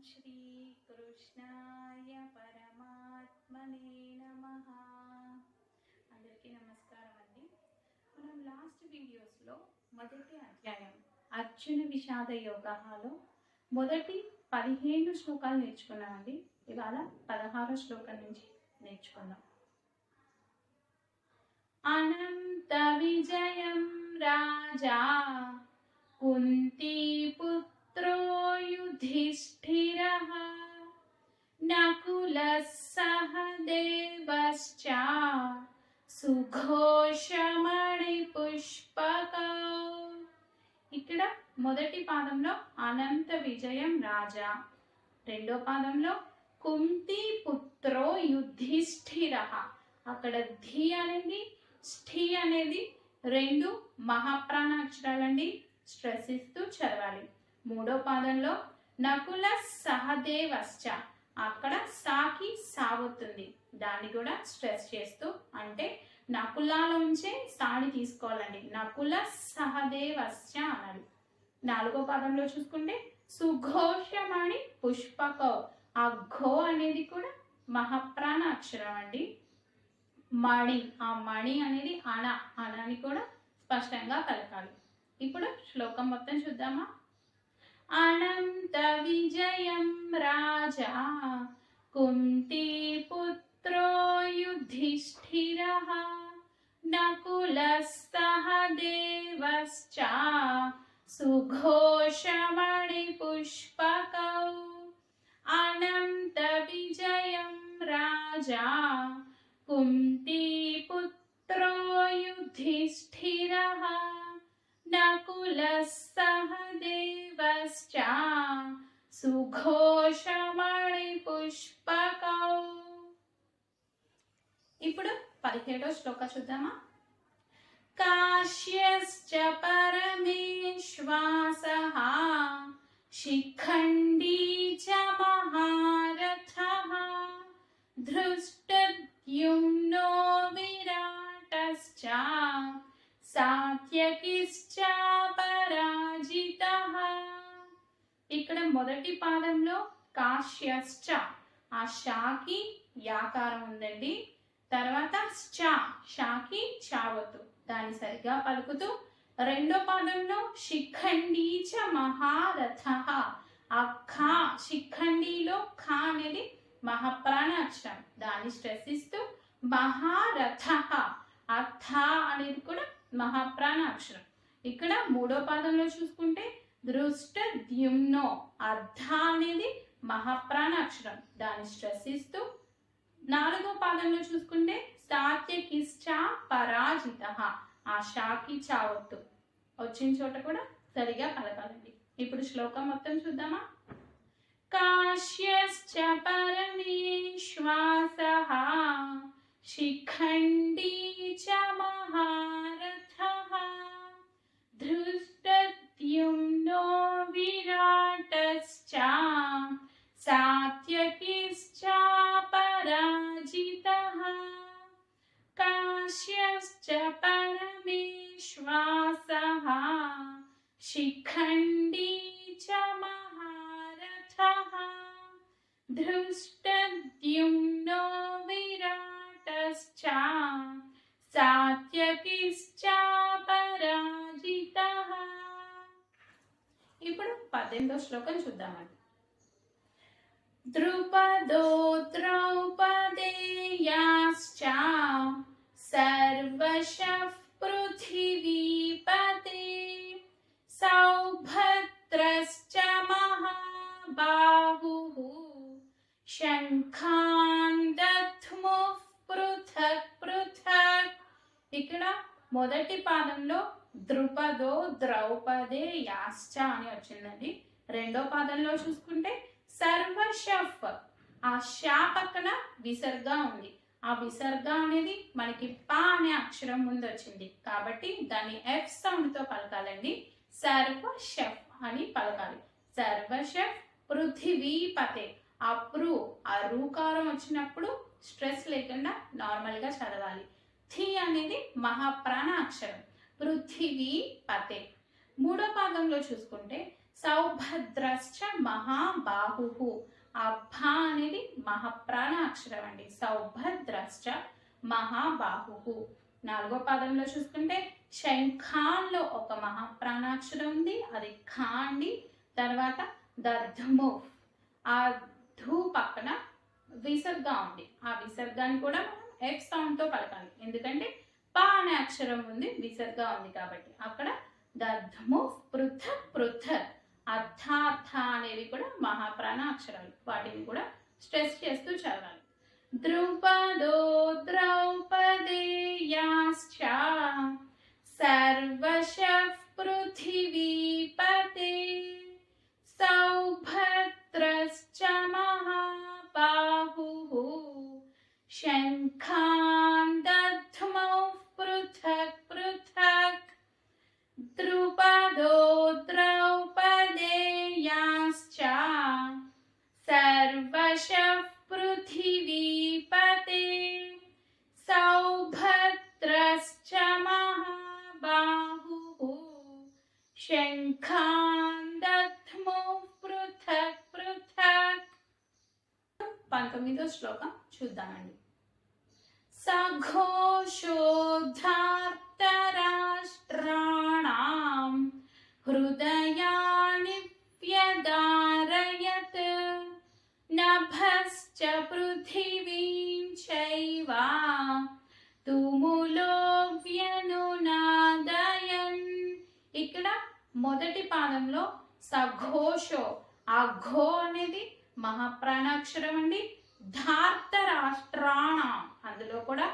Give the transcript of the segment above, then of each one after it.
శ్రీకృష్ణాయ పరమాత్మనే నమః. అందరికీ నమస్కారం అండి. మనం లాస్ట్ వీడియోస్లో మొదటి అధ్యాయం అర్జున విషాద యోగలో మొదటి 15 శ్లోకాలు నేర్చుకున్నామండి. ఇవాళ 16వ శ్లోకం నుంచి నేర్చుకుందాం. అనంత విజయం రాజా కుంతీ పుత్రో యుధిష్ఠిరః నకులః సహదేవశ్చ సుఘోషమణి పుష్పకౌ. ఇక్కడ మొదటి పాదంలో అనంత విజయం రాజా, రెండో పాదంలో కుంతి పుత్రో యుధిష్ఠిరః. అక్కడ ధి అనేది ష్ఠి అనేది రెండు మహాప్రాణ అక్షరాలండి, స్ట్రెస్ ఇస్తూ చదవాలి. మూడో పాదంలో నకుల సహదేవశ్చ, అక్కడ సాకి సాగుతుంది, దాన్ని కూడా స్ట్రెస్ చేస్తూ, అంటే నకులాలోంచే సాని తీసుకోవాలండి, నకుల సహదేవశ్చ అనాలి. నాలుగో పాదంలో చూసుకుంటే సుఘోషమణి పుష్పకౌ, ఆ ఘో అనేది కూడా మహాప్రాణ అక్షరం అండి. మణి, ఆ మణి అనేది అనాని కూడా స్పష్టంగా పలకాలి. ఇప్పుడు శ్లోకం మొత్తం చూద్దామా. అనంత విజయం రాజా కుంతీ పుత్రో యుధిష్ఠిరః నకులః సహదేవశ్చ సుఘోషమణి పుష్పకౌ. అనంత విజయం రాజా కుంతీ పుత్రో యుధిష్ఠిరః నకులః సహదేవశ్చ సుఘోషమణి పుష్పకౌ. ఇప్పుడు 17వ శ్లోకం చూద్దామా. కాశ్యశ్చ పరమేశ్వాసః శిఖండీ చ మహారథః ధృష్టద్యుమ్నో విరాటశ్చ సాత్యకిశ్చ పరాజితః. ఇక్కడ మొదటి పాదంలో కాశ్యశ్చ, ఆ షాకి యాకారం ఉందండి. తర్వాత షాకి చావతు, దాన్ని సరిగా పలుకుతూ రెండో పాదంలో శిఖండీ చ మహారథః, ఆ ఖా శిఖండీలో ఖా అనేది మహాప్రాణ అక్షరం, దాన్ని స్ట్రెస్ ఇస్తూ మహారథః, ఆ థా అనేది కూడా మహాప్రాణ అక్షరం. ఇక్కడ మూడో పాదంలో చూసుకుంటే దృష్టద్యుమ్నో, అర్ధ అనేది మహాప్రాణ అక్షరం, దాన్ని స్ట్రెస్ ఇస్తూ. నాలుగో పాదంలో చూసుకుంటే సాత్యకిశ్చ పరాజితః, ఆ షాకి చావత్తు వచ్చిన చోట కూడా సరిగా పలకాలండి. ఇప్పుడు శ్లోకం మొత్తం చూద్దామా. కాశ్యశ్చ పరమేశ్వాసః శిఖండీ చ మహారథః ధృష్టద్యుమ్నో విరాటశ్చ సాత్యకిశ్చ పరాజితః. కాశ్యశ్చ పరమేశ్వాసః శిఖండీ చ మహారథః ధృష్టద్యుమ్నో విరాటశ్చ సాత్యకిశ్చ పరాజితః. ఇప్పుడు 18వ శ్లోకం చూద్దామండి. ద్రుపదో ద్రౌపదేయాశ్చ సర్వశః పృథివీపతే సౌభద్రశ్చ మహాబాహుః శంఖాన్ దధ్ముః పృథక్ పృథక్. ఇక్కడ మొదటి పాదంలో ద్రుపదో ద్రౌపదేయాశ్చ అని వచ్చిందండి. రెండో పాదంలో చూసుకుంటే సర్వశఫ్, ఆ షా పక్కన విసర్గ ఉంది, ఆ విసర్గ అనేది మనకి పా అనే అక్షరం ముందు వచ్చింది కాబట్టి దాన్ని ఎఫ్ సౌండ్ తో పలకాలండి. సర్వశఫ్ అని పలకాలి. సర్వశఫ్ పృథివీపతే, ఆ ఆ రూకారం వచ్చినప్పుడు స్ట్రెస్ లేకుండా నార్మల్ గా చదవాలి. థి అనేది మహాప్రాణ అక్షరం. పృథివీపతే. మూడో పాదంలో చూసుకుంటే సౌభద్రశ్చ మహాబాహు. ఆ భ అనేది మహాప్రాణ అక్షరం అండి. సౌభద్రశ్చ మహాబాహు. 4వ పాదంలో చూసుకుంటే శంఖాన్లో ఒక మహాప్రాణాక్షరం ఉంది, అది ఖా అండి. తర్వాత దర్ధము, ఆ ధూ పక్కన విసర్గ ఉంది, ఆ విసర్గాన్ని కూడా మనం ఎఫ్ సౌండ్ తో పలకాలి, ఎందుకంటే పా అనే అక్షరం ఉంది, విసర్గ ఉంది కాబట్టి. అక్కడ దర్ధము పృథక్ పృథక్. అర్థార్థ అనేవి కూడా మహాప్రాణ అక్షరాలు, వాటిని కూడా స్ట్రెస్ చేస్తూ చదవాలి. ద్రుపదో ద్రౌపదేయాశ్చ సర్వశః పృథివీపతే సౌభద్రశ్చ మహాబాహుః శంఖాన్ దధ్మౌ పృథక్ పృథక్. ద్రుపదో ద్రౌపదేయాశ్చ సర్వశః పృథివీపతే సౌభద్రశ్చ మహాబాహుః శంఖాన్ దధ్మౌ పృథక్ పృథక్. 19వ శ్లోకం చూద్దామండి. సఘోషోద్ధార్తరాష్ట్రాణాం హృదయాని వ్యదారయత్ నభశ్చ పృథివీం చైవ తుములో వ్యనునాదయన్. ఇక్కడ మొదటి పాదంలో సఘోషో, ఆ ఘో అనేది మహాప్రాణాక్షరం అండి. ధార్త రాష్ట్రాణ, అందులో కూడా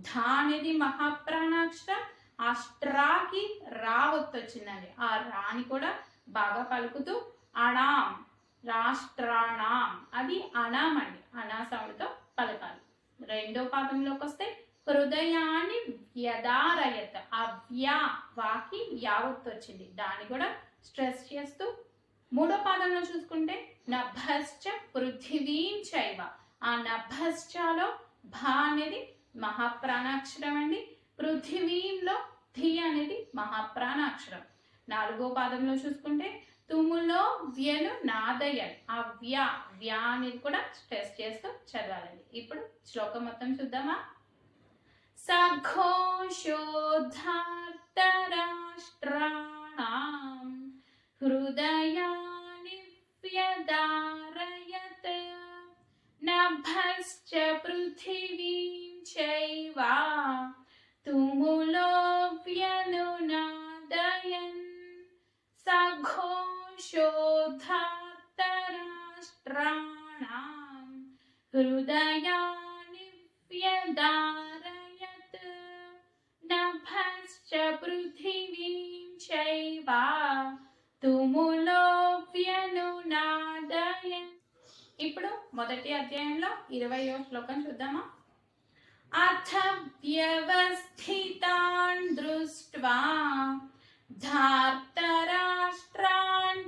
ధా అనేది మహాప్రాణాక్షరం. ఆ స్ట్రాకి రా వచ్చిందండి, ఆ రాని కూడా బాగా పలుకుతూ అణాం రాష్ట్రాణం, అది అనాం అండి, అనా సౌండ్తో పలకాలి. 2వ పాదంలోకి వస్తే హృదయాన్ని వ్యదారయత, ఆ వ్యా వాకి యావత్తు వచ్చింది, దాన్ని కూడా స్ట్రెస్ చేస్తూ. 3వ పాదంలో చూసుకుంటే నభశ్చ పృథివీం చైవ, ఆ నభశ్చలో భా అనేది మహాప్రాణాక్షరం అండి. పృథివీంలో ధి అనేది మహాప్రాణాక్షరం. 4వ పాదంలో చూసుకుంటే తుములో వ్యను నాదయన్, ఆ వ్యా అనేది కూడా స్ట్రెస్ చేస్తూ చదవాలండి. ఇప్పుడు శ్లోకం మొత్తం చూద్దామా. సఘోషోద్ధార్తరాష్ట్రాణాం హృదయాని వ్యదారయత్ నభశ్చ పృథివీం చైవ తుములో వ్యనునాదయన్ సఘోషోద్ధార్తరాష్ట్రాణాం హృదయాని వ్యదారయత్ నభశ్చ పృథివీం చైవ తుములో వ్యనునాదయన్. ఇప్పుడు మొదటి అధ్యాయంలో 20వ శ్లోకం చూద్దామా. అథ వ్యవస్థితాన్ దృష్ట్వా ధార్తరాష్ట్రాన్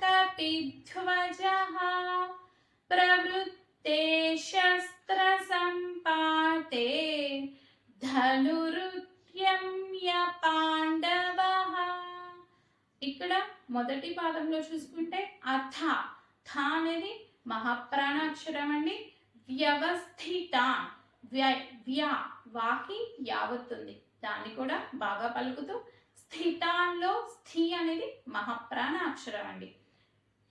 కపిధ్వజః ప్రవృత్తే శస్త్ర సంపాతే ధనురుద్యమ్య పాండవః. ఇక్కడ మొదటి పాదంలో చూసుకుంటే అథ, థ అనేది మహాప్రాణాక్షరం అండి. వ్యవస్థిత, వ్యా వాకి యావత్తుంది, దాన్ని కూడా బాగా పలుకుతూ. స్థితాన్లో స్థి అనేది మహాప్రాణ అక్షరం అండి.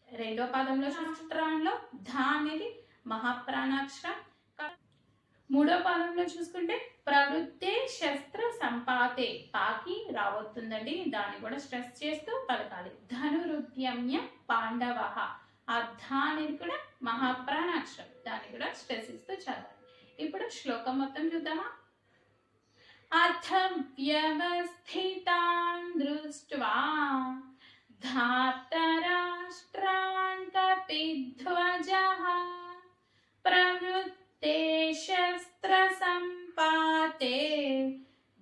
2వ పాదంలో శాస్త్రాల్లో ధ అనేది మహాప్రాణాక్షరం. 3వ పాదంలో చూసుకుంటే ప్రవృత్తే శస్త్ర సంపాతే, పాకి రావతుందండి, దాన్ని కూడా స్ట్రెస్ చేస్తూ పలకాలి. ధనురుద్యమ్య పాండవః, ఆ ధ అనేది కూడా మహాప్రాణాక్షరం, దాన్ని కూడా స్ట్రెస్ ఇస్తూ చదవాలి. ఇప్పుడు శ్లోకం మొత్తం చూద్దామా. అథ వ్యవస్థితాన్ దృష్ట్వా ధార్తరాష్ట్రాన్ కపిధ్వజః ప్రవృత్తే శస్త్ర సంపాతే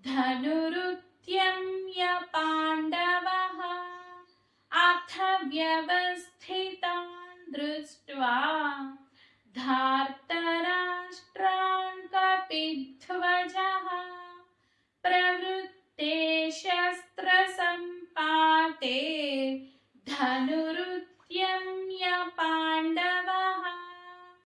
ధనురుద్యమ్య పాండవః. అథ వ్యవస్థితాన్ దృష్ట్వా ధార్తరాష్ట్రాన్